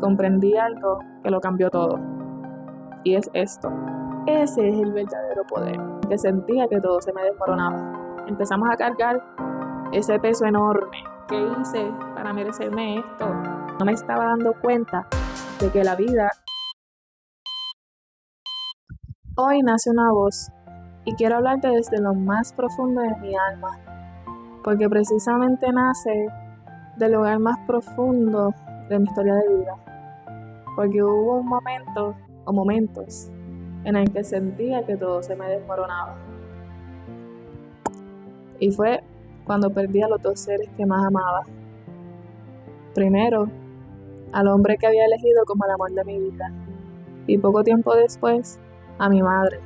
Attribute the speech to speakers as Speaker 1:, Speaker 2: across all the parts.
Speaker 1: comprendí algo que lo cambió todo. Y es esto. Ese es el verdadero poder, que sentía que todo se me desmoronaba. Empezamos a cargar ese peso enorme. ¿Qué hice para merecerme esto? No me estaba dando cuenta de que la vida... Hoy nace una voz y quiero hablarte desde lo más profundo de mi alma, porque precisamente nace del lugar más profundo de mi historia de vida, porque hubo un momento o momentos en el que sentía que todo se me desmoronaba. Y fue cuando perdí a los dos seres que más amaba. Primero, al hombre que había elegido como el amor de mi vida, y poco tiempo después, a mi madre.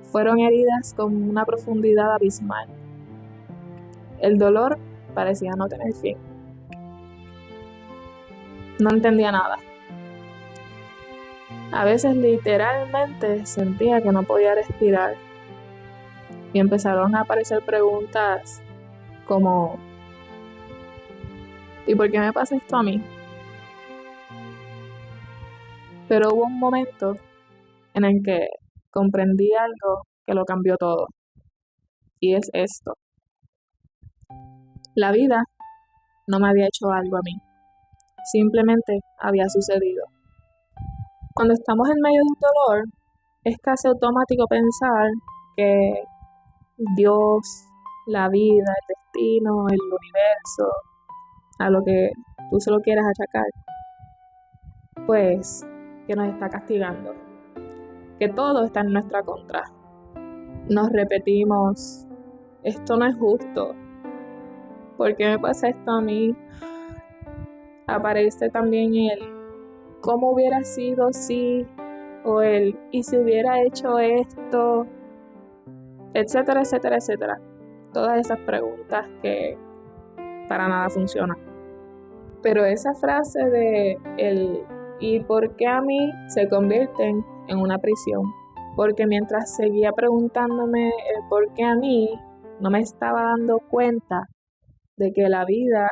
Speaker 1: Fueron heridas con una profundidad abismal. El dolor parecía no tener fin. No entendía nada. A veces literalmente sentía que no podía respirar. Y empezaron a aparecer preguntas como: ¿y por qué me pasa esto a mí? Pero hubo un momento en el que comprendí algo que lo cambió todo. Y es esto. La vida no me había hecho algo a mí. Simplemente había sucedido. Cuando estamos en medio de un dolor, es casi automático pensar que Dios, la vida, el destino, el universo, a lo que tú se lo quieras achacar, pues que nos está castigando, que todo está en nuestra contra. Nos repetimos: esto no es justo, ¿por qué me pasa esto a mí? Aparece también el ¿cómo hubiera sido si? O el ¿y si hubiera hecho esto? Etcétera, etcétera, etcétera. Todas esas preguntas que para nada funcionan. Pero esa frase de el ¿y por qué a mí? Se convierten en una prisión. Porque mientras seguía preguntándome el por qué a mí, no me estaba dando cuenta de que la vida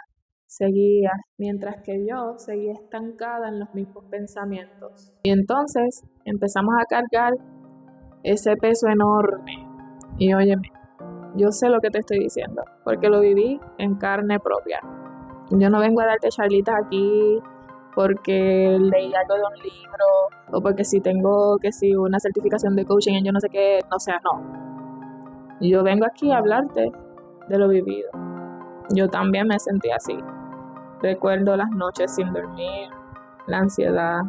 Speaker 1: seguía, mientras que yo seguía estancada en los mismos pensamientos. Y entonces empezamos a cargar ese peso enorme. Y óyeme, yo sé lo que te estoy diciendo, porque lo viví en carne propia. Yo no vengo a darte charlitas aquí porque leí algo de un libro o porque si tengo una certificación de coaching en yo no sé qué, no. Yo vengo aquí a hablarte de lo vivido. Yo también me sentí así. Recuerdo las noches sin dormir, la ansiedad,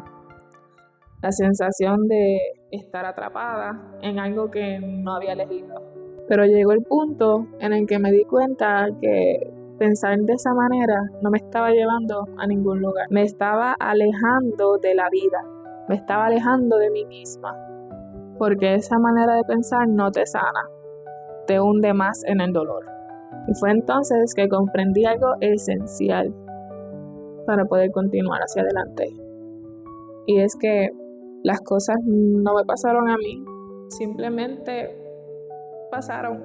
Speaker 1: la sensación de estar atrapada en algo que no había elegido. Pero llegó el punto en el que me di cuenta que pensar de esa manera no me estaba llevando a ningún lugar. Me estaba alejando de la vida, me estaba alejando de mí misma, porque esa manera de pensar no te sana, te hunde más en el dolor. Y fue entonces que comprendí algo esencial para poder continuar hacia adelante. Y es que las cosas no me pasaron a mí, simplemente pasaron.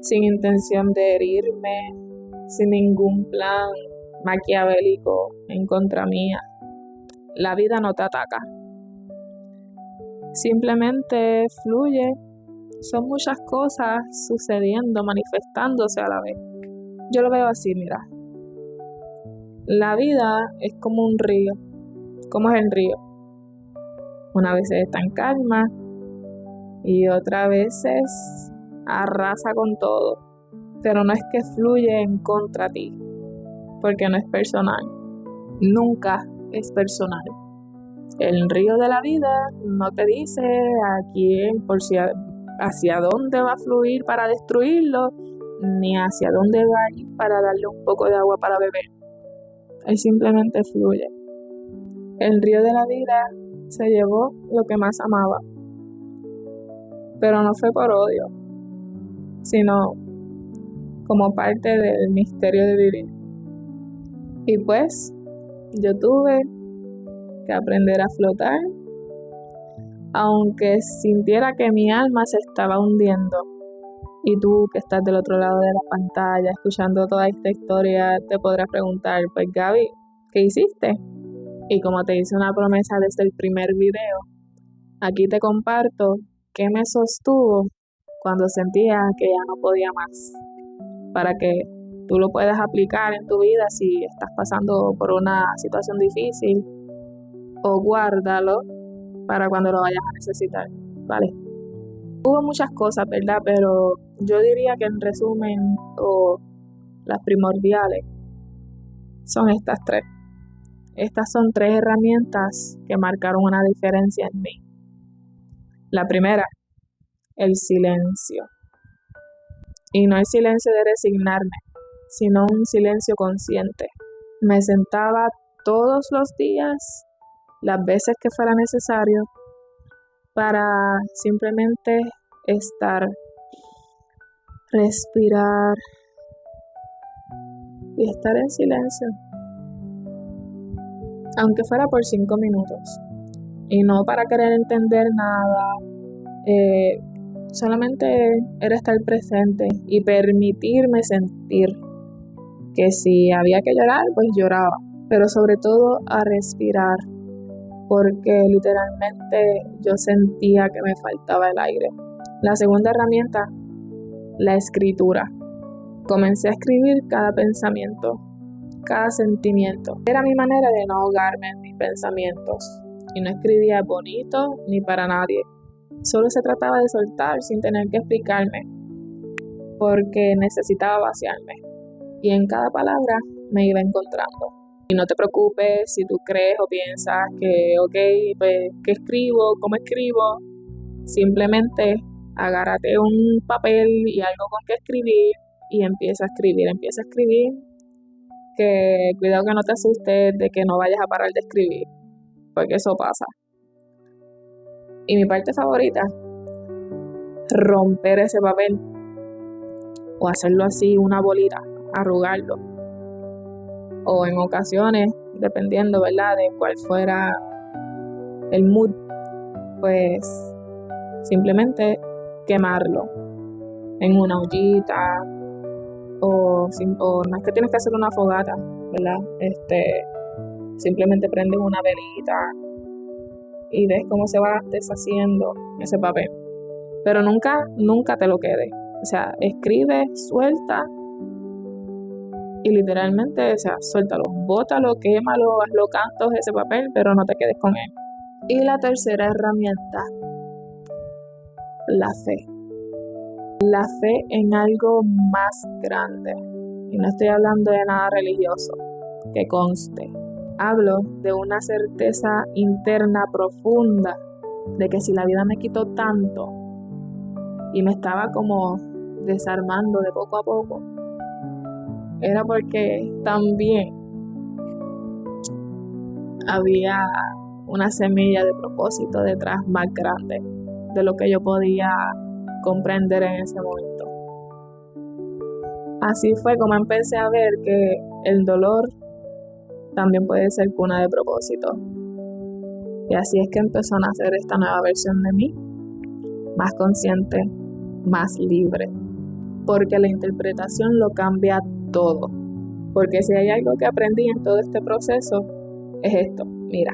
Speaker 1: Sin intención de herirme, sin ningún plan maquiavélico en contra mía. La vida no te ataca. Simplemente fluye. Son muchas cosas sucediendo, manifestándose a la vez. Yo lo veo así, mira. La vida es como un río. ¿Cómo es el río? Una vez está en calma y otras veces arrasa con todo. Pero no es que fluye en contra ti, porque no es personal. Nunca es personal. El río de la vida no te dice a quién, hacia dónde va a fluir para destruirlo, ni hacia dónde va a ir para darle un poco de agua para beber. Él simplemente fluye. El río de la vida se llevó lo que más amaba, pero no fue por odio, sino como parte del misterio de vivir. Y pues, yo tuve que aprender a flotar, aunque sintiera que mi alma se estaba hundiendo. Y tú que estás del otro lado de la pantalla escuchando toda esta historia te podrás preguntar: pues Gaby, ¿qué hiciste? Y como te hice una promesa desde el primer video, aquí te comparto qué me sostuvo cuando sentía que ya no podía más, para que tú lo puedas aplicar en tu vida si estás pasando por una situación difícil, o guárdalo para cuando lo vayas a necesitar, ¿vale? Hubo muchas cosas, ¿verdad? Pero yo diría que en resumen, o las primordiales, son estas tres. Estas son tres herramientas que marcaron una diferencia en mí. La primera, el silencio. Y no el silencio de resignarme, sino un silencio consciente. Me sentaba todos los días, las veces que fuera necesario, para simplemente estar, respirar y estar en silencio, aunque fuera por 5 minutos. Y no para querer entender nada, solamente era estar presente y permitirme sentir que si había que llorar, pues lloraba, pero sobre todo a respirar, porque literalmente yo sentía que me faltaba el aire. La segunda herramienta, la escritura. Comencé a escribir cada pensamiento, cada sentimiento. Era mi manera de no ahogarme en mis pensamientos. Y no escribía bonito ni para nadie. Solo se trataba de soltar sin tener que explicarme, porque necesitaba vaciarme. Y en cada palabra me iba encontrando. Y no te preocupes si tú crees o piensas que, pues, ¿qué escribo? ¿Cómo escribo? Simplemente agárrate un papel y algo con que escribir y empieza a escribir, que cuidado que no te asustes de que no vayas a parar de escribir, porque eso pasa. Y mi parte favorita, romper ese papel o hacerlo así, una bolita, arrugarlo. O en ocasiones, dependiendo, ¿verdad?, de cuál fuera el mood, pues simplemente quemarlo en una ollita, o no es que tienes que hacer una fogata, ¿verdad? Simplemente prendes una velita y ves cómo se va deshaciendo ese papel. Pero nunca te lo quedes. O sea, escribe, suelta y literalmente, o sea, suéltalo, bótalo, quémalo, hazlo cantos ese papel, pero no te quedes con él. Y la tercera herramienta, la fe. La fe en algo más grande. Y no estoy hablando de nada religioso, que conste. Hablo de una certeza interna profunda de que si la vida me quitó tanto y me estaba como desarmando de poco a poco, era porque también había una semilla de propósito detrás más grande de lo que yo podía comprender en ese momento. Así fue como empecé a ver que el dolor también puede ser cuna de propósito. Y así es que empezó a nacer esta nueva versión de mí, más consciente, más libre. Porque la interpretación lo cambia todo. Porque si hay algo que aprendí en todo este proceso, es esto. Mira,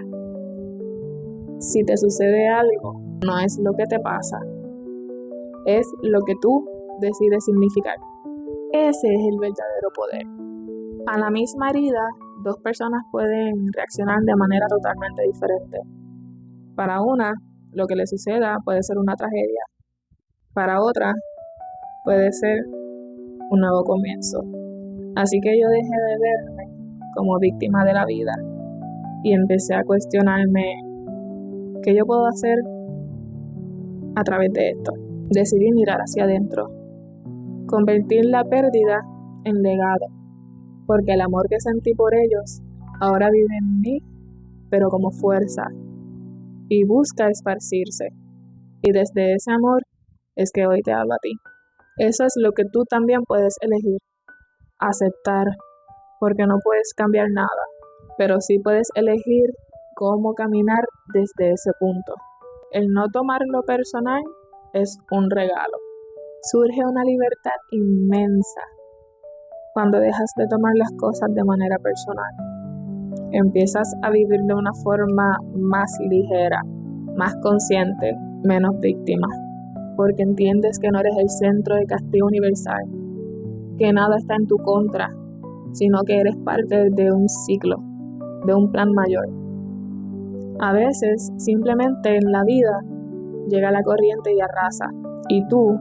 Speaker 1: si te sucede algo, no es lo que te pasa, es lo que tú decides significar. Ese es el verdadero poder. A la misma herida, dos personas pueden reaccionar de manera totalmente diferente. Para una, lo que le suceda puede ser una tragedia. Para otra, puede ser un nuevo comienzo. Así que yo dejé de verme como víctima de la vida y empecé a cuestionarme qué yo puedo hacer a través de esto. Decidí mirar hacia adentro, convertir la pérdida en legado, porque el amor que sentí por ellos ahora vive en mí, pero como fuerza, y busca esparcirse. Y desde ese amor es que hoy te hablo a ti. Eso es lo que tú también puedes elegir, aceptar, porque no puedes cambiar nada, pero sí puedes elegir cómo caminar desde ese punto. El no tomarlo personal es un regalo. Surge una libertad inmensa cuando dejas de tomar las cosas de manera personal. empiezas a vivir de una forma más ligera, más consciente, menos víctima, porque entiendes que no eres el centro de castigo universal, que nada está en tu contra, sino que eres parte de un ciclo, de un plan mayor. A veces, simplemente en la vida, llega la corriente y arrasa, y tú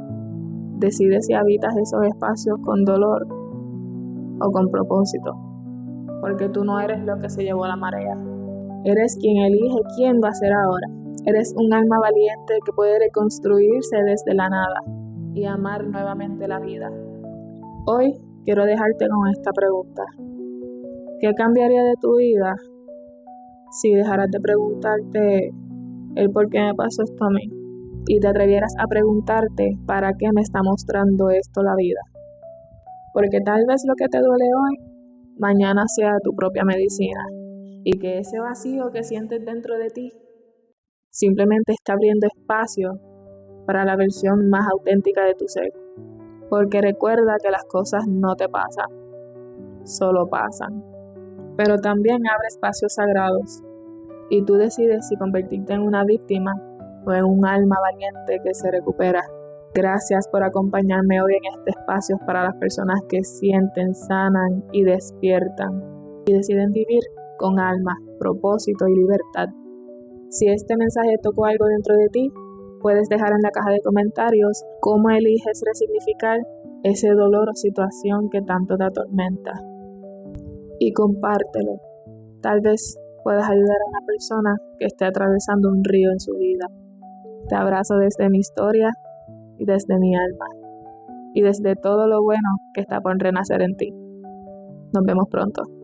Speaker 1: decides si habitas esos espacios con dolor o con propósito, porque tú no eres lo que se llevó la marea. Eres quien elige quién va a ser ahora. Eres un alma valiente que puede reconstruirse desde la nada y amar nuevamente la vida. Hoy quiero dejarte con esta pregunta. ¿Qué cambiaría de tu vida si dejaras de preguntarte el por qué me pasó esto a mí y te atrevieras a preguntarte para qué me está mostrando esto la vida? Porque tal vez lo que te duele hoy, mañana sea tu propia medicina, y que ese vacío que sientes dentro de ti simplemente está abriendo espacio para la versión más auténtica de tu ser. Porque recuerda que las cosas no te pasan, solo pasan. Pero también abre espacios sagrados y tú decides si convertirte en una víctima o en un alma valiente que se recupera. Gracias por acompañarme hoy en este espacio para las personas que sienten, sanan y despiertan y deciden vivir con alma, propósito y libertad. Si este mensaje tocó algo dentro de ti, puedes dejar en la caja de comentarios cómo eliges resignificar ese dolor o situación que tanto te atormenta. Y compártelo. Tal vez puedas ayudar a una persona que esté atravesando un río en su vida. Te abrazo desde mi historia y desde mi alma. Y desde todo lo bueno que está por renacer en ti. Nos vemos pronto.